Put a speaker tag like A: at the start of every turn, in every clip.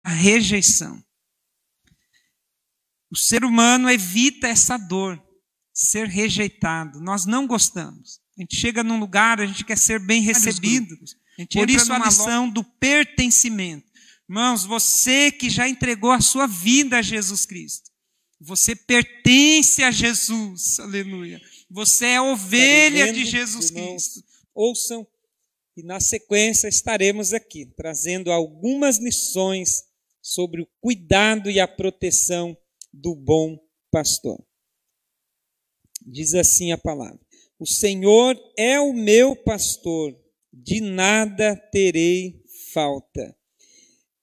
A: a rejeição. O ser humano evita essa dor, ser rejeitado. Nós não gostamos. A gente chega num lugar, a gente quer ser bem recebido. Por isso a lição do pertencimento. Irmãos, você que já entregou a sua vida a Jesus Cristo, você pertence a Jesus, aleluia. Você é ovelha de Jesus Cristo.
B: Ouçam, e na sequência estaremos aqui, trazendo algumas lições sobre o cuidado e a proteção do bom pastor. Diz assim a palavra: o Senhor é o meu pastor, de nada terei falta.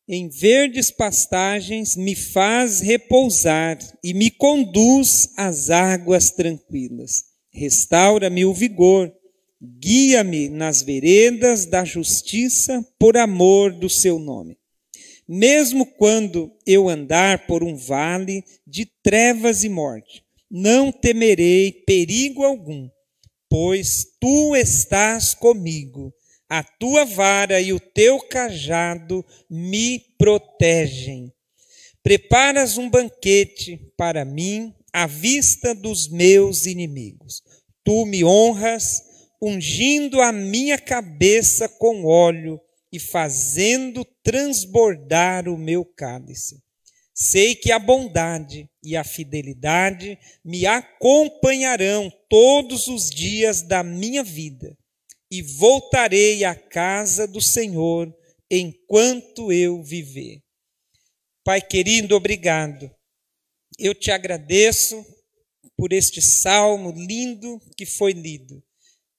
B: Em verdes pastagens me faz repousar e me conduz às águas tranquilas. Restaura-me o vigor, guia-me nas veredas da justiça por amor do seu nome. Mesmo quando eu andar por um vale de trevas e morte, não temerei perigo algum, pois tu estás comigo. A tua vara e o teu cajado me protegem. Preparas um banquete para mim à vista dos meus inimigos. Tu me honras, ungindo a minha cabeça com óleo e fazendo transbordar o meu cálice. Sei que a bondade e a fidelidade me acompanharão todos os dias da minha vida, e voltarei à casa do Senhor enquanto eu viver. Pai querido, obrigado. Eu te agradeço por este salmo lindo que foi lido.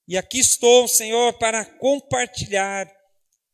B: E aqui estou, Senhor, para compartilhar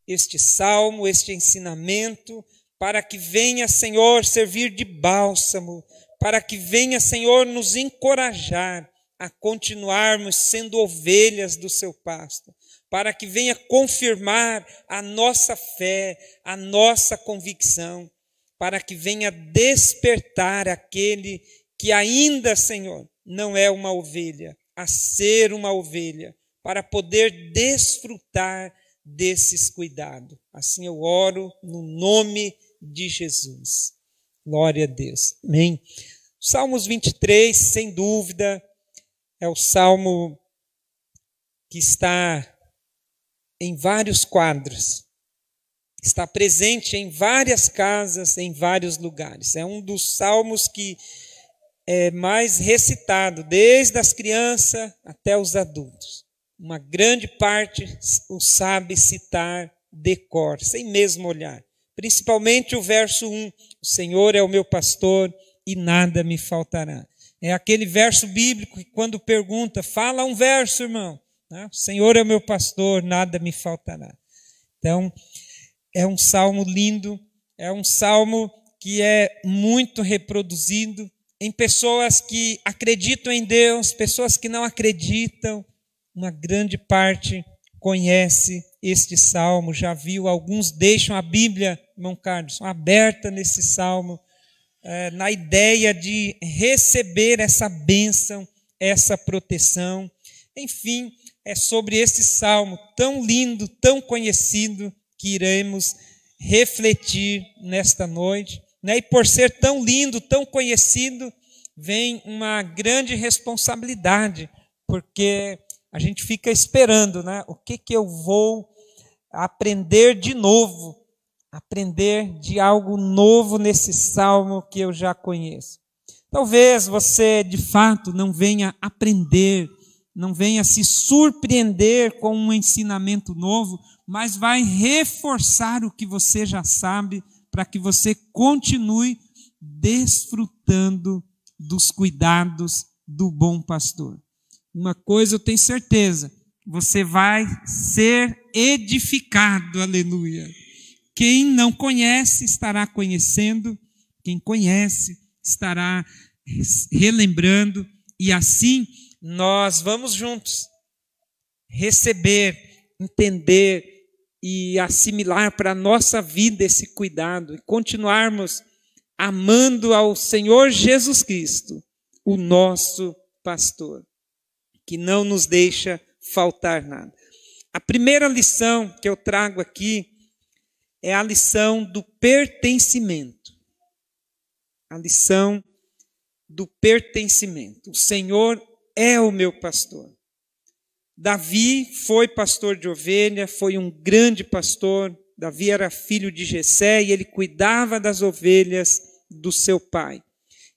B: este salmo, este ensinamento, para que venha, Senhor, servir de bálsamo, para que venha, Senhor, nos encorajar a continuarmos sendo ovelhas do seu pasto, para que venha confirmar a nossa fé, a nossa convicção, para que venha despertar aquele que ainda, Senhor, não é uma ovelha, a ser uma ovelha, para poder desfrutar desses cuidados. Assim eu oro no nome de Jesus. Glória a Deus. Amém. Salmos 23, sem dúvida, é o salmo que está em vários quadros, está presente em várias casas, em vários lugares. É um dos salmos que é mais recitado, desde as crianças até os adultos. Uma grande parte o sabe citar de cor, sem mesmo olhar. Principalmente o verso 1, o Senhor é o meu pastor e nada me faltará. É aquele verso bíblico que quando pergunta, fala um verso, irmão. O Senhor é o meu pastor, nada me faltará. Então, é um salmo lindo, é um salmo que é muito reproduzido em pessoas que acreditam em Deus, pessoas que não acreditam. Uma grande parte conhece este salmo, já viu, alguns deixam a Bíblia, irmão Carlos, aberta nesse salmo, na ideia de receber essa bênção, essa proteção. Enfim, é sobre esse salmo tão lindo, tão conhecido, que iremos refletir nesta noite. E por ser tão lindo, tão conhecido, vem uma grande responsabilidade, porque a gente fica esperando, o que eu vou aprender de novo, aprender de algo novo nesse salmo que eu já conheço. Talvez você, de fato, não venha aprender, não venha se surpreender com um ensinamento novo, mas vai reforçar o que você já sabe, para que você continue desfrutando dos cuidados do bom pastor. Uma coisa eu tenho certeza, você vai ser edificado, aleluia. Quem não conhece estará conhecendo, quem conhece estará relembrando, e assim nós vamos juntos receber, entender e assimilar para a nossa vida esse cuidado e continuarmos amando ao Senhor Jesus Cristo, o nosso pastor, que não nos deixa faltar nada. A primeira lição que eu trago aqui é a lição do pertencimento. A lição do pertencimento. O Senhor é o meu pastor. Davi foi pastor de ovelha, foi um grande pastor. Davi era filho de Jessé e ele cuidava das ovelhas do seu pai.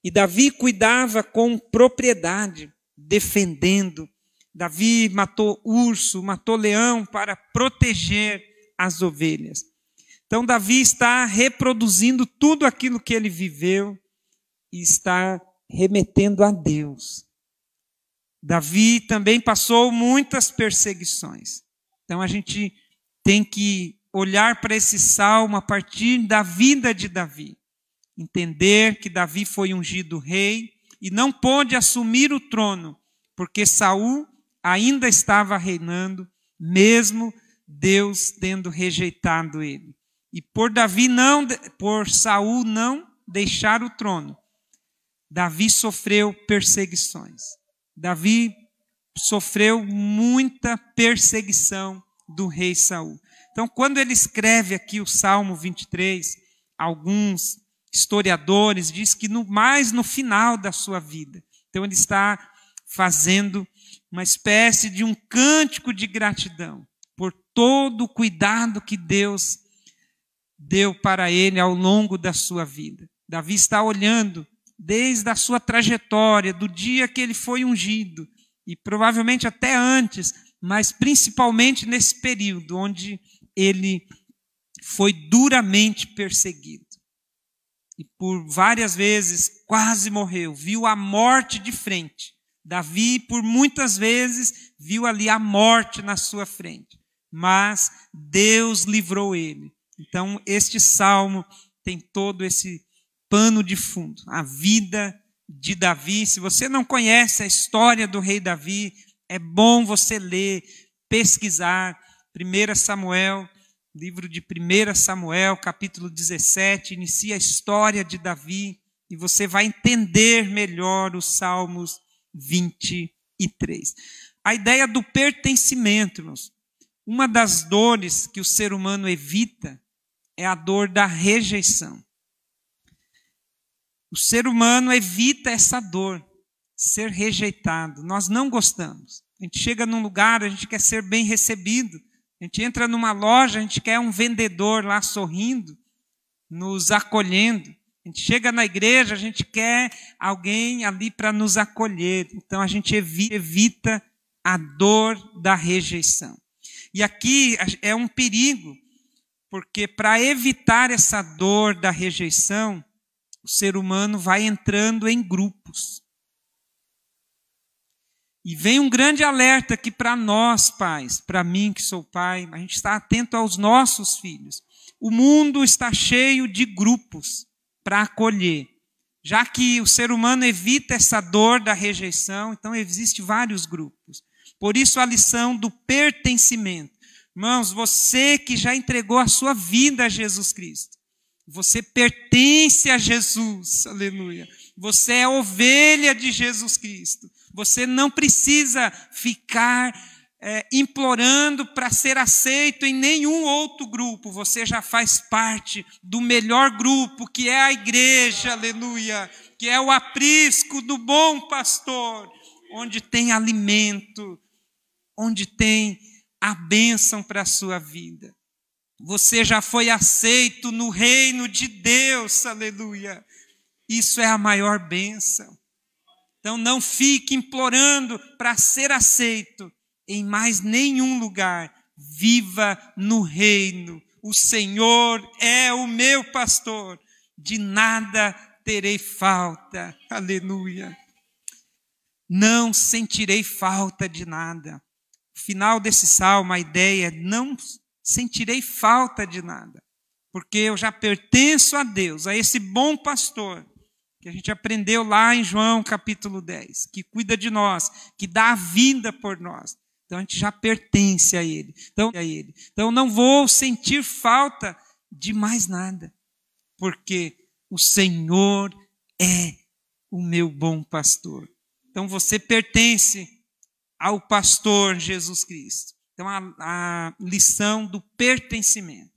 B: E Davi cuidava com propriedade, defendendo. Davi matou urso, matou leão para proteger as ovelhas. Então Davi está reproduzindo tudo aquilo que ele viveu e está remetendo a Deus. Davi também passou muitas perseguições. Então a gente tem que olhar para esse salmo a partir da vida de Davi. Entender que Davi foi ungido rei e não pôde assumir o trono, porque Saul ainda estava reinando, mesmo Deus tendo rejeitado ele. E por Saul não deixar o trono, Davi sofreu perseguições. Davi sofreu muita perseguição do rei Saul. Então, quando ele escreve aqui o Salmo 23, alguns historiadores dizem que mais no final da sua vida. Então, ele está fazendo uma espécie de um cântico de gratidão por todo o cuidado que Deus deu para ele ao longo da sua vida. Davi está olhando desde a sua trajetória, do dia que ele foi ungido, e provavelmente até antes, mas principalmente nesse período onde ele foi duramente perseguido. E por várias vezes quase morreu, viu a morte de frente. Davi, por muitas vezes, viu ali a morte na sua frente. Mas Deus livrou ele. Então, este salmo tem todo esse pano de fundo. A vida de Davi. Se você não conhece a história do rei Davi, é bom você ler, pesquisar. 1 Samuel, livro de 1 Samuel, capítulo 17, inicia a história de Davi e você vai entender melhor os Salmos 23. A ideia do pertencimento, irmãos. Uma das dores que o ser humano evita é a dor da rejeição. O ser humano evita essa dor, ser rejeitado. Nós não gostamos. A gente chega num lugar, a gente quer ser bem recebido. A gente entra numa loja, a gente quer um vendedor lá sorrindo, nos acolhendo. A gente chega na igreja, a gente quer alguém ali para nos acolher. Então a gente evita a dor da rejeição. E aqui é um perigo, porque para evitar essa dor da rejeição, o ser humano vai entrando em grupos. E vem um grande alerta aqui para nós, pais, para mim que sou pai, a gente está atento aos nossos filhos. O mundo está cheio de grupos para acolher. Já que o ser humano evita essa dor da rejeição, então existem vários grupos. Por isso a lição do pertencimento. Irmãos, você que já entregou a sua vida a Jesus Cristo, você pertence a Jesus, aleluia. Você é ovelha de Jesus Cristo. Você não precisa ficar implorando para ser aceito em nenhum outro grupo. Você já faz parte do melhor grupo, que é a igreja, aleluia. Que é o aprisco do bom pastor, onde tem alimento, onde tem a bênção para a sua vida. Você já foi aceito no reino de Deus, aleluia. Isso é a maior bênção. Então não fique implorando para ser aceito em mais nenhum lugar. Viva no reino. O Senhor é o meu pastor. De nada terei falta. Aleluia. Não sentirei falta de nada. No final desse salmo, a ideia é não sentirei falta de nada. Porque eu já pertenço a Deus, a esse bom pastor, que a gente aprendeu lá em João capítulo 10, que cuida de nós, que dá a vida por nós. Então a gente já pertence a Ele. Então não vou sentir falta de mais nada, porque o Senhor é o meu bom pastor. Então você pertence ao pastor Jesus Cristo. Então a lição do pertencimento.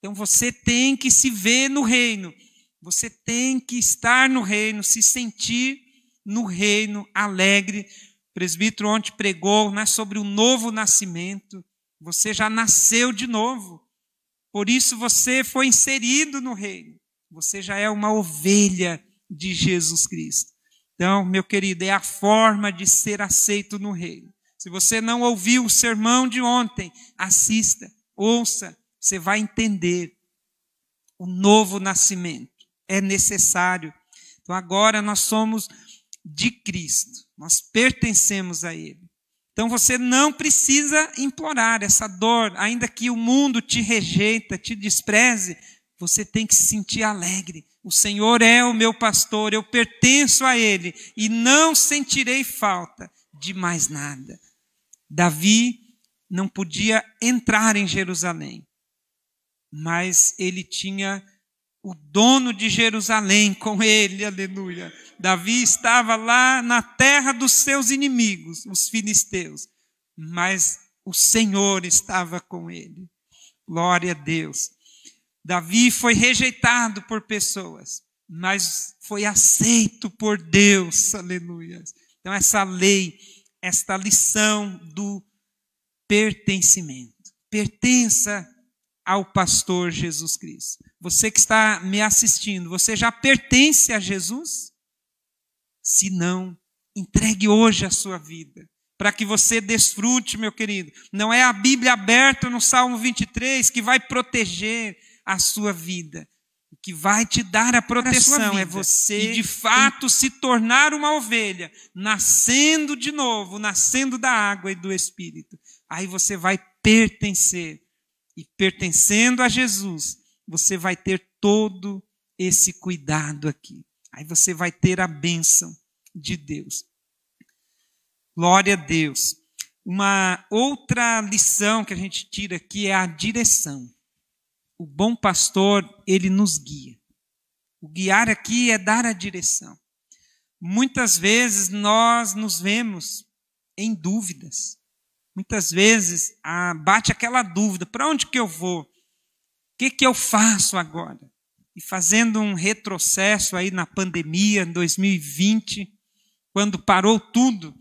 A: Então você tem que se ver no reino, você tem que estar no reino, se sentir no reino alegre. O presbítero ontem pregou, né, sobre o novo nascimento. Você já nasceu de novo, por isso você foi inserido no reino. Você já é uma ovelha de Jesus Cristo. Então, meu querido, é a forma de ser aceito no reino. Se você não ouviu o sermão de ontem, assista, ouça, você vai entender. O novo nascimento é necessário. Então, agora nós somos de Cristo, nós pertencemos a Ele. Então, você não precisa implorar essa dor, ainda que o mundo te rejeita, te despreze, você tem que se sentir alegre. O Senhor é o meu pastor, eu pertenço a Ele e não sentirei falta de mais nada. Davi não podia entrar em Jerusalém, mas ele tinha o dono de Jerusalém com ele, aleluia. Davi estava lá na terra dos seus inimigos, os filisteus, mas o Senhor estava com ele. Glória a Deus. Davi foi rejeitado por pessoas, mas foi aceito por Deus, aleluia. Então essa lei, esta lição do pertencimento. Pertença ao pastor Jesus Cristo. Você que está me assistindo, você já pertence a Jesus? Se não, entregue hoje a sua vida, para que você desfrute, meu querido. Não é a Bíblia aberta no Salmo 23 que vai proteger a sua vida. O que vai te dar a proteção é você, de fato, se tornar uma ovelha, nascendo de novo, nascendo da água e do Espírito. Aí você vai pertencer. E pertencendo a Jesus, você vai ter todo esse cuidado aqui. Aí você vai ter a bênção de Deus. Glória a Deus. Uma outra lição que a gente tira aqui é a direção. O bom pastor, ele nos guia. O guiar aqui é dar a direção. Muitas vezes nós nos vemos em dúvidas. Muitas vezes bate aquela dúvida, para onde que eu vou? O que eu faço agora? E fazendo um retrocesso aí na pandemia, em 2020, quando parou tudo,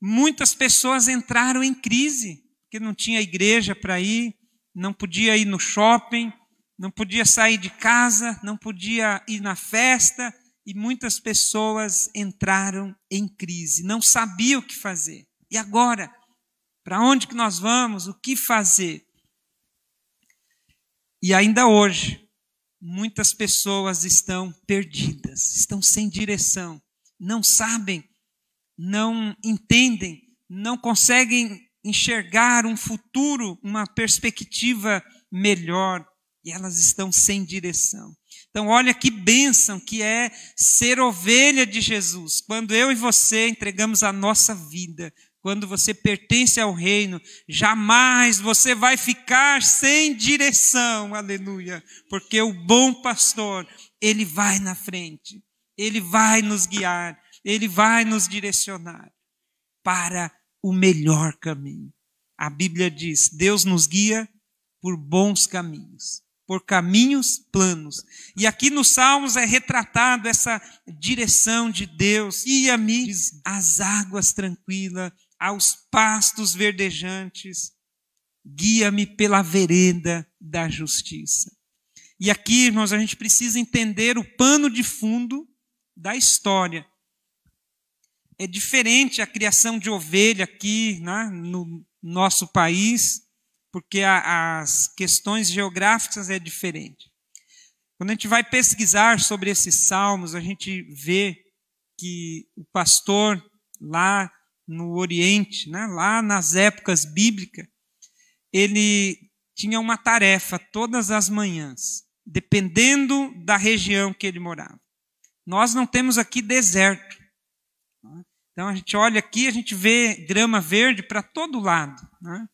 A: muitas pessoas entraram em crise, porque não tinha igreja para ir, não podia ir no shopping, não podia sair de casa, não podia ir na festa, e muitas pessoas entraram em crise, não sabiam o que fazer. E agora? Para onde que nós vamos? O que fazer? E ainda hoje, muitas pessoas estão perdidas, estão sem direção, não sabem, não entendem, não conseguem enxergar um futuro, uma perspectiva melhor, e elas estão sem direção. Então, olha que bênção que é ser ovelha de Jesus. Quando eu e você entregamos a nossa vida, quando você pertence ao reino, jamais você vai ficar sem direção, aleluia, porque o bom pastor, ele vai na frente, ele vai nos guiar, ele vai nos direcionar para o melhor caminho. A Bíblia diz, Deus nos guia por bons caminhos, por caminhos planos. E aqui nos Salmos é retratado essa direção de Deus. Guia-me às águas tranquilas, aos pastos verdejantes, guia-me pela vereda da justiça. E aqui, irmãos, a gente precisa entender o pano de fundo da história. É diferente a criação de ovelha aqui, né, no nosso país, porque as questões geográficas é diferente. Quando a gente vai pesquisar sobre esses salmos, a gente vê que o pastor lá no Oriente, né, lá nas épocas bíblicas, ele tinha uma tarefa todas as manhãs, dependendo da região que ele morava. Nós não temos aqui deserto. Então a gente olha aqui, a gente vê grama verde para todo lado, né?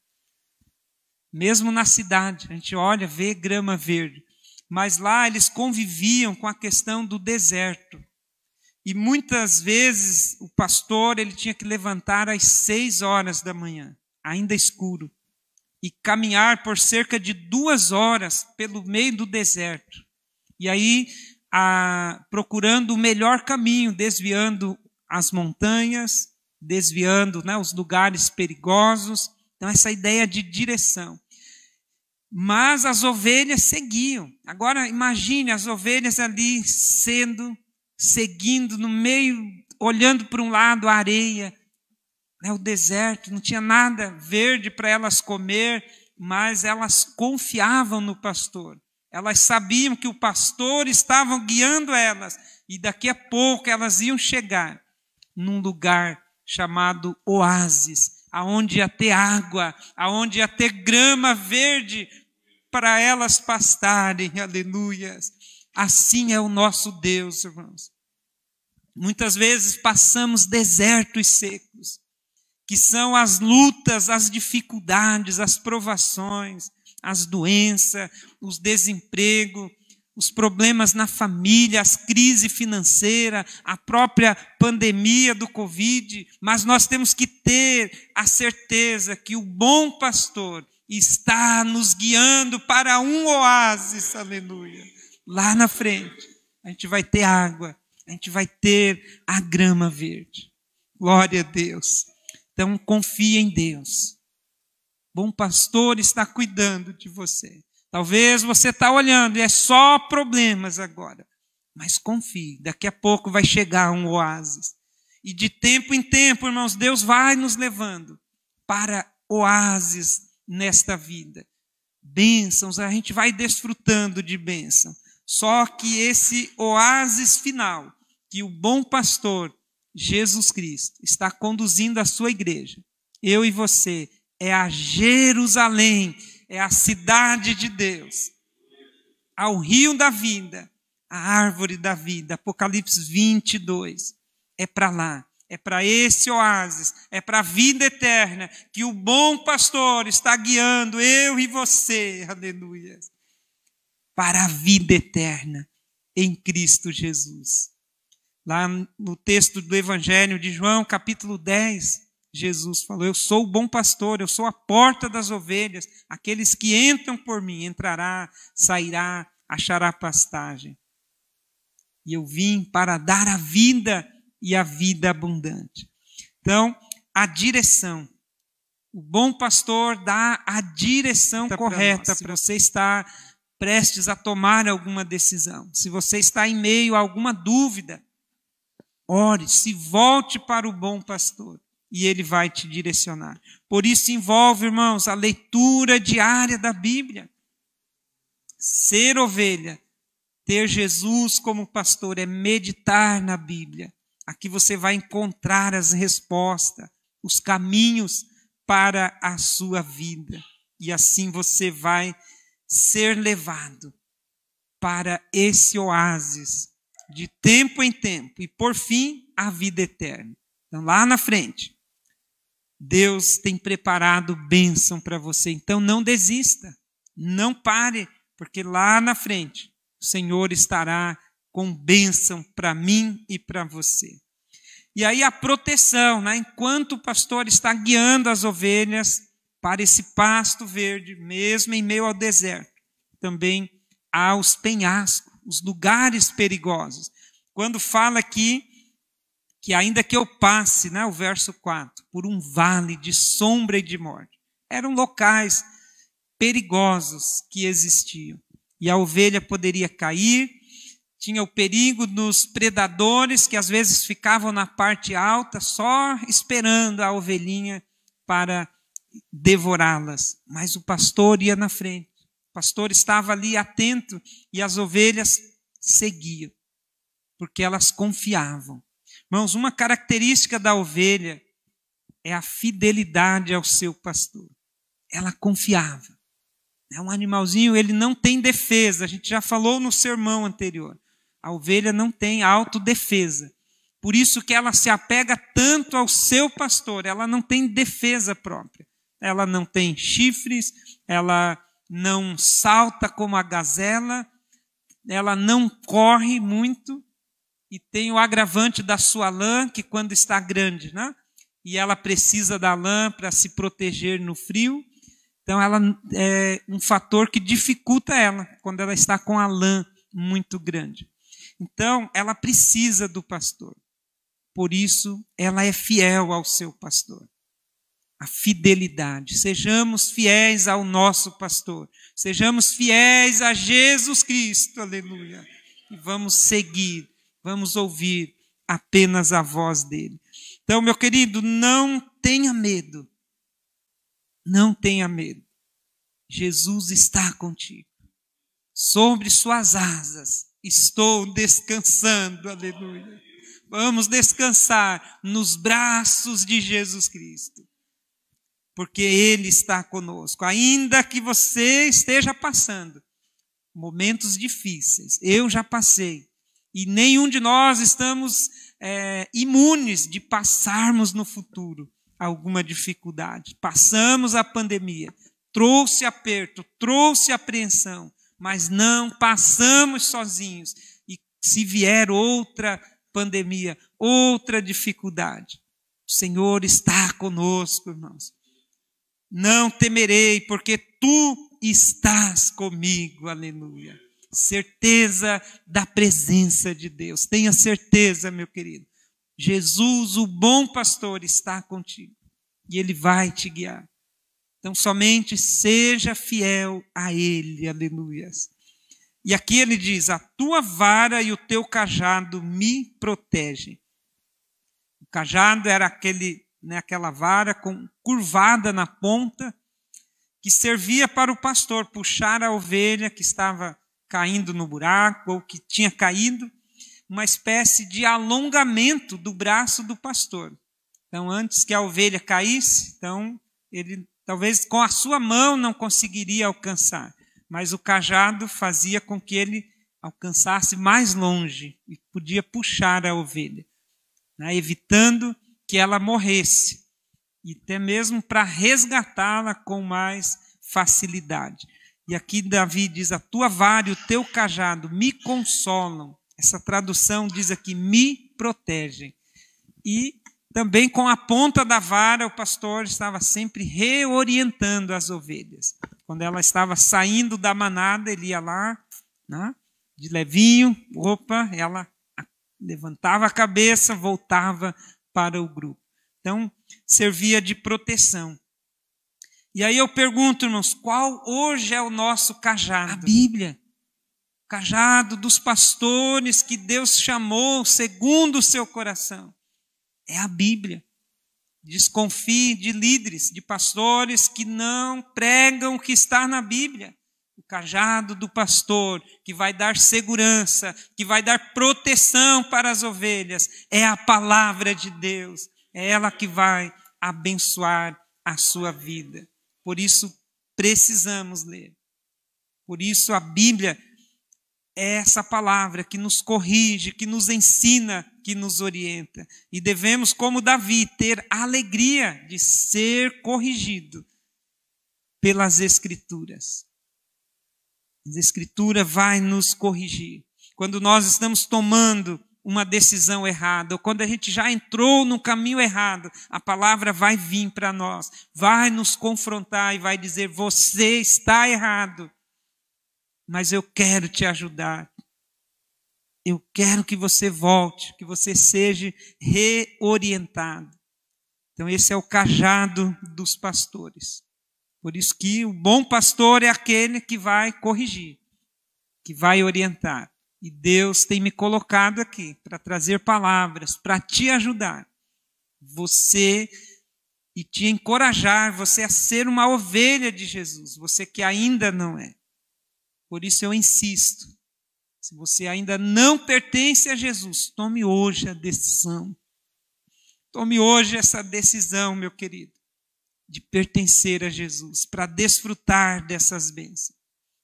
A: Mesmo na cidade, a gente olha, vê grama verde. Mas lá eles conviviam com a questão do deserto. E muitas vezes o pastor ele tinha que levantar às 6 horas da manhã, ainda escuro, e caminhar por cerca de 2 horas pelo meio do deserto. E aí, procurando o melhor caminho, desviando as montanhas, desviando, né, os lugares perigosos. Então, essa ideia de direção. Mas as ovelhas seguiam. Agora, imagine as ovelhas ali seguindo no meio, olhando para um lado a areia, né, o deserto, não tinha nada verde para elas comer, mas elas confiavam no pastor. Elas sabiam que o pastor estava guiando elas, e daqui a pouco elas iam chegar num lugar chamado oásis, aonde ia ter água, aonde ia ter grama verde para elas pastarem, aleluias. Assim é o nosso Deus, irmãos. Muitas vezes passamos desertos secos, que são as lutas, as dificuldades, as provações, as doenças, os desempregos, os problemas na família, as crises financeiras, a própria pandemia do Covid, mas nós temos que ter a certeza que o bom pastor está nos guiando para um oásis, aleluia. Lá na frente, a gente vai ter água, a gente vai ter a grama verde. Glória a Deus. Então, confie em Deus. Bom pastor está cuidando de você. Talvez você está olhando e é só problemas agora. Mas confie, daqui a pouco vai chegar um oásis. E de tempo em tempo, irmãos, Deus vai nos levando para oásis nesta vida. Bênçãos, a gente vai desfrutando de bênção. Só que esse oásis final, que o bom pastor, Jesus Cristo, está conduzindo a sua igreja, eu e você, é a Jerusalém, é a cidade de Deus, ao rio da vida, a árvore da vida, Apocalipse 22, é para lá, é para esse oásis, é para a vida eterna, que o bom pastor está guiando eu e você, aleluia, para a vida eterna em Cristo Jesus. Lá no texto do Evangelho de João, capítulo 10, Jesus falou, eu sou o bom pastor, eu sou a porta das ovelhas, aqueles que entram por mim, entrará, sairá, achará pastagem. E eu vim para dar a vida e a vida abundante. Então, a direção. O bom pastor dá a direção correta para você estar prestes a tomar alguma decisão. Se você está em meio a alguma dúvida, ore, se volte para o bom pastor e ele vai te direcionar. Por isso envolve, irmãos, a leitura diária da Bíblia. Ser ovelha, ter Jesus como pastor, é meditar na Bíblia. Aqui você vai encontrar as respostas, os caminhos para a sua vida. E assim você vai ser levado para esse oásis de tempo em tempo. E por fim, a vida eterna. Então lá na frente, Deus tem preparado bênção para você. Então não desista, não pare, porque lá na frente o Senhor estará com bênção para mim e para você. E aí a proteção, né? Enquanto o pastor está guiando as ovelhas para esse pasto verde, mesmo em meio ao deserto, também há os penhascos, os lugares perigosos. Quando fala aqui que ainda que eu passe, né, o verso 4, por um vale de sombra e de morte, eram locais perigosos que existiam. E a ovelha poderia cair, tinha o perigo dos predadores que às vezes ficavam na parte alta só esperando a ovelhinha para devorá-las. Mas o pastor ia na frente. O pastor estava ali atento e as ovelhas seguiam, porque elas confiavam. Irmãos, uma característica da ovelha é a fidelidade ao seu pastor. Ela confiava. É um animalzinho, ele não tem defesa. A gente já falou no sermão anterior. A ovelha não tem autodefesa. Por isso que ela se apega tanto ao seu pastor. Ela não tem defesa própria. Ela não tem chifres, ela não salta como a gazela, ela não corre muito e tem o agravante da sua lã, que quando está grande, né? E ela precisa da lã para se proteger no frio. Então, ela é um fator que dificulta ela quando ela está com a lã muito grande. Então, ela precisa do pastor. Por isso, ela é fiel ao seu pastor. A fidelidade. Sejamos fiéis ao nosso pastor. Sejamos fiéis a Jesus Cristo. Aleluia. E vamos seguir, vamos ouvir apenas a voz dele. Então, meu querido, não tenha medo. Não tenha medo. Jesus está contigo. Sobre suas asas estou descansando. Aleluia. Vamos descansar nos braços de Jesus Cristo. Porque Ele está conosco. Ainda que você esteja passando momentos difíceis, eu já passei. E nenhum de nós estamos imunes de passarmos no futuro alguma dificuldade. Passamos a pandemia, trouxe aperto, trouxe apreensão, mas não passamos sozinhos. E se vier outra pandemia, outra dificuldade, o Senhor está conosco, irmãos. Não temerei, porque tu estás comigo, aleluia. Certeza da presença de Deus. Tenha certeza, meu querido. Jesus, o bom pastor, está contigo. E Ele vai te guiar. Então, somente seja fiel a Ele, aleluia. E aqui ele diz, a tua vara e o teu cajado me protegem. O cajado era aquela vara curvada na ponta, que servia para o pastor puxar a ovelha que estava caindo no buraco, ou que tinha caído, uma espécie de alongamento do braço do pastor. Então, antes que a ovelha caísse, então, ele talvez com a sua mão não conseguiria alcançar, mas o cajado fazia com que ele alcançasse mais longe e podia puxar a ovelha, né, evitando que ela morresse, e até mesmo para resgatá-la com mais facilidade. E aqui Davi diz, a tua vara e o teu cajado me consolam. Essa tradução diz aqui, me protegem. E também com a ponta da vara o pastor estava sempre reorientando as ovelhas. Quando ela estava saindo da manada, ele ia lá, né, de levinho, ela levantava a cabeça, voltava para o grupo. Então, servia de proteção. E aí eu pergunto, irmãos, qual hoje é o nosso cajado? A Bíblia. O cajado dos pastores que Deus chamou segundo o seu coração. É a Bíblia. Desconfie de líderes, de pastores que não pregam o que está na Bíblia. O cajado do pastor, que vai dar segurança, que vai dar proteção para as ovelhas, é a palavra de Deus. É ela que vai abençoar a sua vida. Por isso, precisamos ler. Por isso, a Bíblia é essa palavra que nos corrige, que nos ensina, que nos orienta. E devemos, como Davi, ter a alegria de ser corrigido pelas Escrituras. A Escritura vai nos corrigir. Quando nós estamos tomando uma decisão errada, ou quando a gente já entrou no caminho errado, a palavra vai vir para nós, vai nos confrontar e vai dizer, você está errado, mas eu quero te ajudar. Eu quero que você volte, que você seja reorientado. Então esse é o cajado dos pastores. Por isso que o bom pastor é aquele que vai corrigir, que vai orientar. E Deus tem me colocado aqui para trazer palavras, para te ajudar. Você e te encorajar, você a ser uma ovelha de Jesus, você que ainda não é. Por isso eu insisto, se você ainda não pertence a Jesus, tome hoje a decisão. Tome hoje essa decisão, meu querido, de pertencer a Jesus, para desfrutar dessas bênçãos.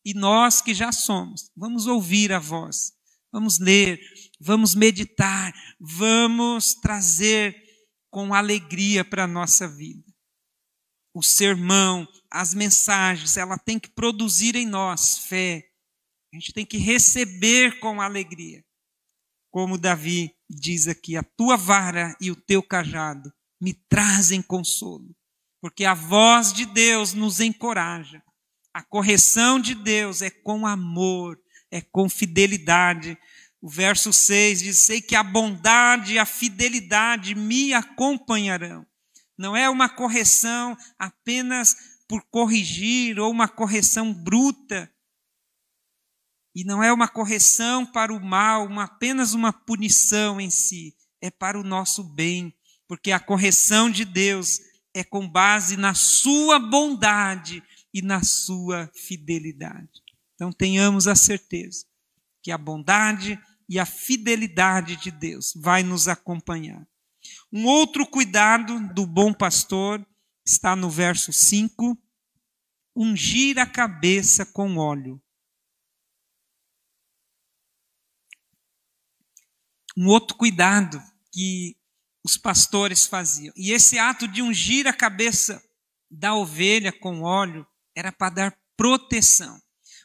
A: E nós que já somos, vamos ouvir a voz, vamos ler, vamos meditar, vamos trazer com alegria para a nossa vida. O sermão, as mensagens, ela tem que produzir em nós fé. A gente tem que receber com alegria. Como Davi diz aqui, a tua vara e o teu cajado me trazem consolo. porque a voz de Deus nos encoraja. A correção de Deus é com amor, é com fidelidade. O verso 6 diz: sei que a bondade e a fidelidade me acompanharão. Não é uma correção apenas por corrigir, ou uma correção bruta. E não é uma correção para o mal, apenas uma punição em si. É para o nosso bem, porque a correção de Deus é com base na sua bondade e na sua fidelidade. Então tenhamos a certeza que a bondade e a fidelidade de Deus vai nos acompanhar. Um outro cuidado do bom pastor está no verso 5, ungir a cabeça com óleo. Um outro cuidado que os pastores faziam. E esse ato de ungir a cabeça da ovelha com óleo era para dar proteção,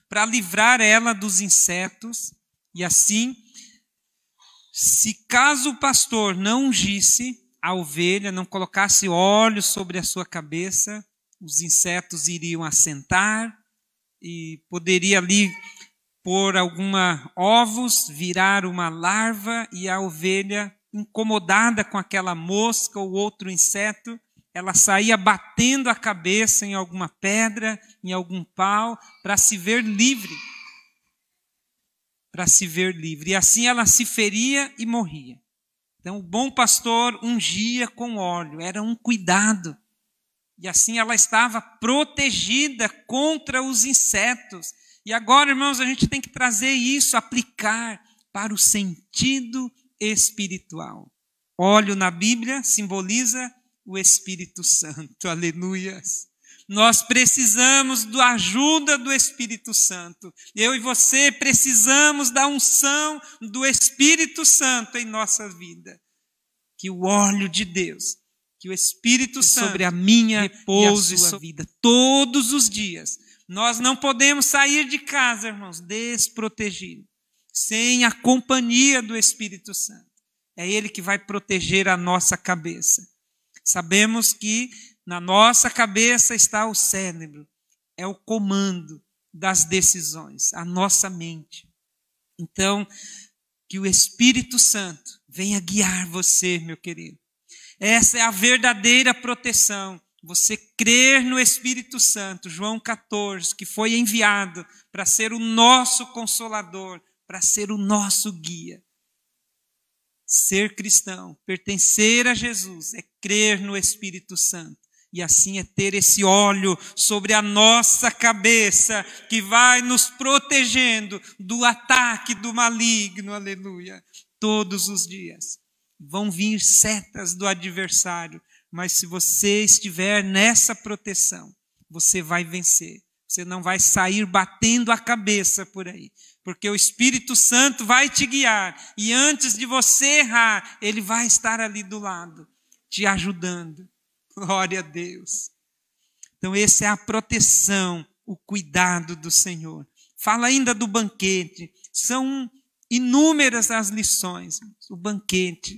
A: para livrar ela dos insetos. E assim, se caso o pastor não ungisse a ovelha, não colocasse óleo sobre a sua cabeça, os insetos iriam assentar e poderia ali pôr ovos, virar uma larva, e a ovelha, incomodada com aquela mosca ou outro inseto, ela saía batendo a cabeça em alguma pedra, em algum pau, para se ver livre. Para se ver livre. E assim ela se feria e morria. Então o bom pastor ungia com óleo, era um cuidado. E assim ela estava protegida contra os insetos. E agora, irmãos, a gente tem que trazer isso, aplicar para o sentido espiritual. Óleo na Bíblia simboliza o Espírito Santo. Aleluias. Nós precisamos da ajuda do Espírito Santo. Eu e você precisamos da unção do Espírito Santo em nossa vida. Que o óleo de Deus, que o Espírito Santo sobre a minha repouse e a sua vida todos os dias. Nós não podemos sair de casa, irmãos, desprotegidos, sem a companhia do Espírito Santo. É Ele que vai proteger a nossa cabeça. Sabemos que na nossa cabeça está o cérebro, é o comando das decisões, a nossa mente. Então, que o Espírito Santo venha guiar você, meu querido. Essa é a verdadeira proteção. Você crer no Espírito Santo, João 14, que foi enviado para ser o nosso consolador, para ser o nosso guia. Ser cristão, pertencer a Jesus, é crer no Espírito Santo. E assim é ter esse óleo sobre a nossa cabeça, que vai nos protegendo do ataque do maligno, aleluia, todos os dias. Vão vir setas do adversário, mas se você estiver nessa proteção, você vai vencer. Você não vai sair batendo a cabeça por aí, porque o Espírito Santo vai te guiar, e antes de você errar, Ele vai estar ali do lado, te ajudando. Glória a Deus. Então essa é a proteção, o cuidado do Senhor. Fala ainda do banquete. São inúmeras as lições. O banquete.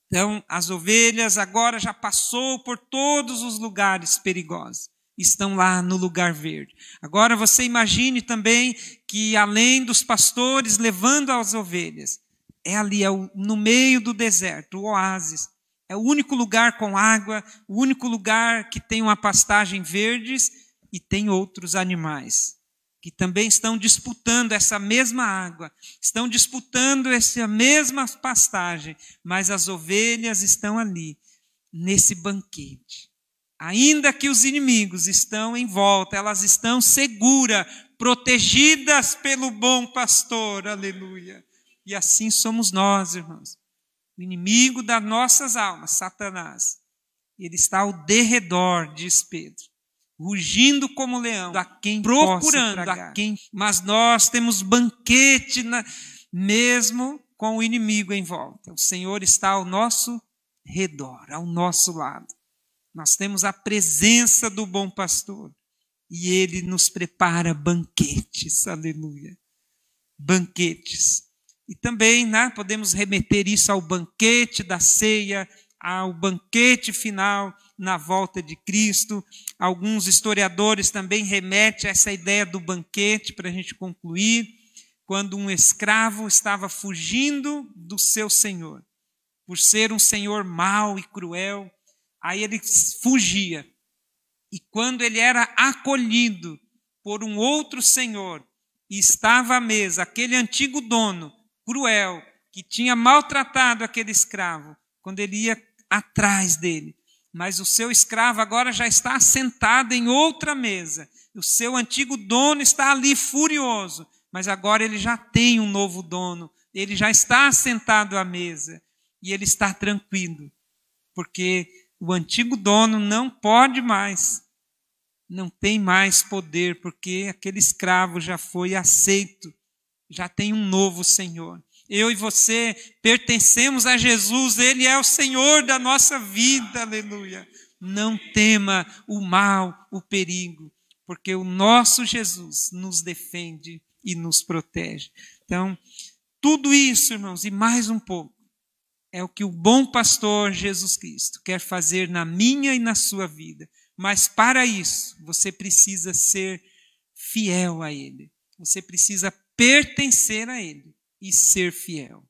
A: Então as ovelhas agora já passou por todos os lugares perigosos. Estão lá no lugar verde. Agora você imagine também que além dos pastores levando as ovelhas, é ali no meio do deserto, o oásis. É o único lugar com água, o único lugar que tem uma pastagem verdes, e tem outros animais que também estão disputando essa mesma água, estão disputando essa mesma pastagem, mas as ovelhas estão ali, nesse banquete. Ainda que os inimigos estão em volta, elas estão seguras, protegidas pelo bom pastor, aleluia. E assim somos nós, irmãos. O inimigo das nossas almas, Satanás, ele está ao derredor, diz Pedro, rugindo como leão, a quem procurando a quem. Mas nós temos banquete mesmo com o inimigo em volta. O Senhor está ao nosso redor, ao nosso lado. Nós temos a presença do bom pastor e ele nos prepara banquetes, aleluia. Banquetes. E também podemos remeter isso ao banquete da ceia ao banquete final na volta de Cristo. Alguns historiadores também remetem a essa ideia do banquete, para a gente concluir, quando um escravo estava fugindo do seu senhor, por ser um senhor mau e cruel, aí ele fugia. E quando ele era acolhido por um outro senhor, e estava à mesa, aquele antigo dono cruel, que tinha maltratado aquele escravo, quando ele ia atrás dele, mas o seu escravo agora já está assentado em outra mesa, o seu antigo dono está ali furioso, mas agora ele já tem um novo dono, ele já está assentado à mesa, e ele está tranquilo, porque o antigo dono não pode mais, não tem mais poder, porque aquele escravo já foi aceito, já tem um novo Senhor. Eu e você pertencemos a Jesus, Ele é o Senhor da nossa vida, aleluia. Não tema o mal, o perigo, porque o nosso Jesus nos defende e nos protege. Então, tudo isso, irmãos, e mais um pouco, é o que o bom pastor Jesus Cristo quer fazer na minha e na sua vida. Mas para isso, você precisa ser fiel a Ele. Você precisa pertencer a Ele e ser fiel.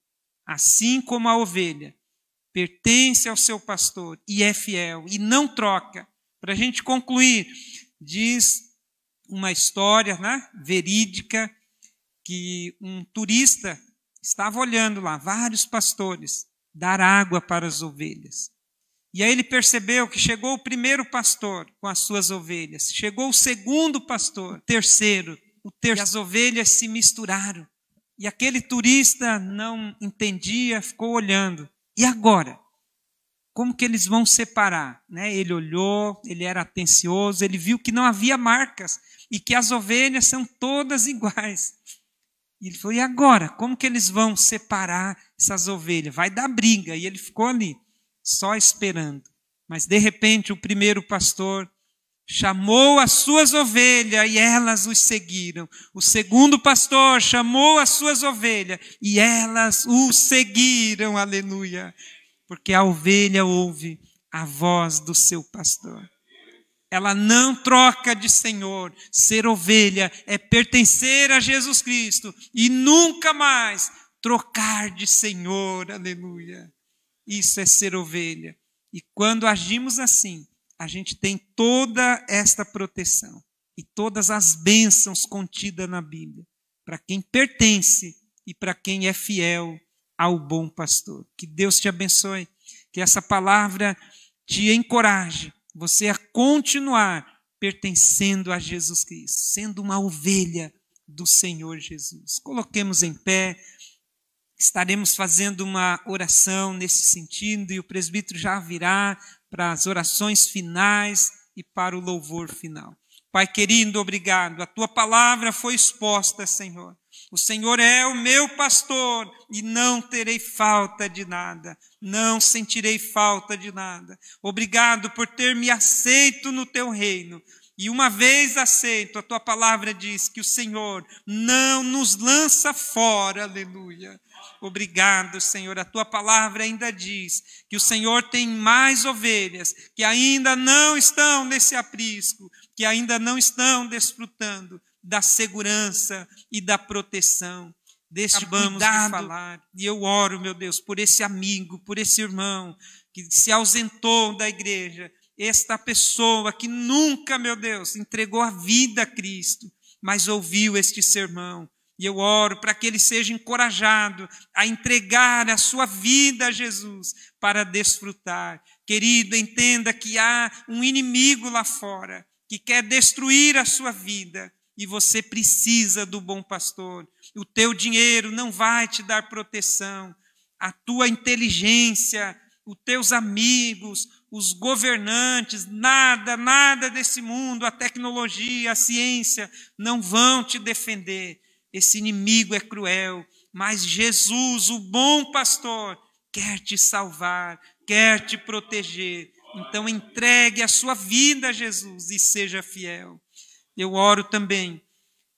A: Assim como a ovelha pertence ao seu pastor e é fiel e não troca. Para a gente concluir, diz uma história, né, verídica, que um turista estava olhando lá, vários pastores, dar água para as ovelhas. E aí ele percebeu que chegou o primeiro pastor com as suas ovelhas, chegou o segundo pastor, o terceiro, e as ovelhas se misturaram. E aquele turista não entendia, ficou olhando. E agora? Como que eles vão separar? Né? Ele olhou, ele era atencioso, ele viu que não havia marcas e que as ovelhas são todas iguais. E ele falou, e agora? Como que eles vão separar essas ovelhas? Vai dar briga. E ele ficou ali, só esperando. Mas de repente o primeiro pastor chamou as suas ovelhas e elas os seguiram. O segundo pastor chamou as suas ovelhas e elas o seguiram, aleluia. Porque a ovelha ouve a voz do seu pastor. Ela não troca de Senhor. Ser ovelha é pertencer a Jesus Cristo e nunca mais trocar de Senhor, aleluia. Isso é ser ovelha. E quando agimos assim, a gente tem toda esta proteção e todas as bênçãos contidas na Bíblia, para quem pertence e para quem é fiel ao bom pastor. Que Deus te abençoe, que essa palavra te encoraje, você a continuar pertencendo a Jesus Cristo, sendo uma ovelha do Senhor Jesus. Coloquemos em pé, estaremos fazendo uma oração nesse sentido e o presbítero já virá para as orações finais e para o louvor final. Pai querido, obrigado. A tua palavra foi exposta, Senhor. O Senhor é o meu pastor e não terei falta de nada. Não sentirei falta de nada. Obrigado por ter me aceito no teu reino. E uma vez aceito, a tua palavra diz que o Senhor não nos lança fora, aleluia. Obrigado, Senhor. A tua palavra ainda diz que o Senhor tem mais ovelhas que ainda não estão nesse aprisco, que ainda não estão desfrutando da segurança e da proteção. Vamos de falar. E eu oro, meu Deus, por esse amigo, por esse irmão que se ausentou da igreja, esta pessoa que nunca, meu Deus, entregou a vida a Cristo, mas ouviu este sermão. E eu oro para que ele seja encorajado a entregar a sua vida a Jesus para desfrutar. Querido, entenda que há um inimigo lá fora que quer destruir a sua vida e você precisa do bom pastor. O teu dinheiro não vai te dar proteção. A tua inteligência, os teus amigos, os governantes, nada desse mundo, a tecnologia, a ciência, não vão te defender. Esse inimigo é cruel, mas Jesus, o bom pastor, quer te salvar, quer te proteger. Então entregue a sua vida a Jesus e seja fiel. Eu oro também,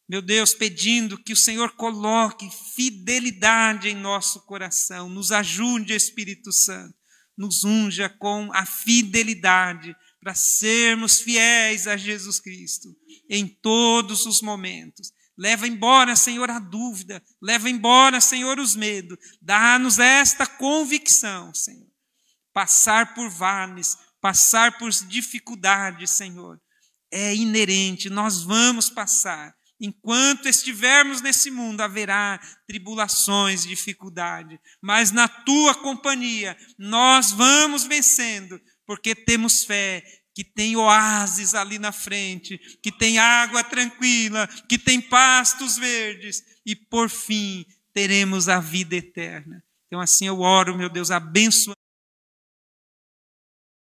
A: meu Deus, pedindo que o Senhor coloque fidelidade em nosso coração, nos ajude, Espírito Santo. nos unja com a fidelidade para sermos fiéis a Jesus Cristo em todos os momentos. Leva embora, Senhor, a dúvida. Leva embora, Senhor, os medos. Dá-nos esta convicção, Senhor. Passar por vales, passar por dificuldades, Senhor, é inerente. Nós vamos passar. Enquanto estivermos nesse mundo, haverá tribulações, dificuldade. Mas na tua companhia, nós vamos vencendo, porque temos fé que tem oásis ali na frente, que tem água tranquila, que tem pastos verdes, e por fim teremos a vida eterna. Então assim eu oro, meu Deus, abençoa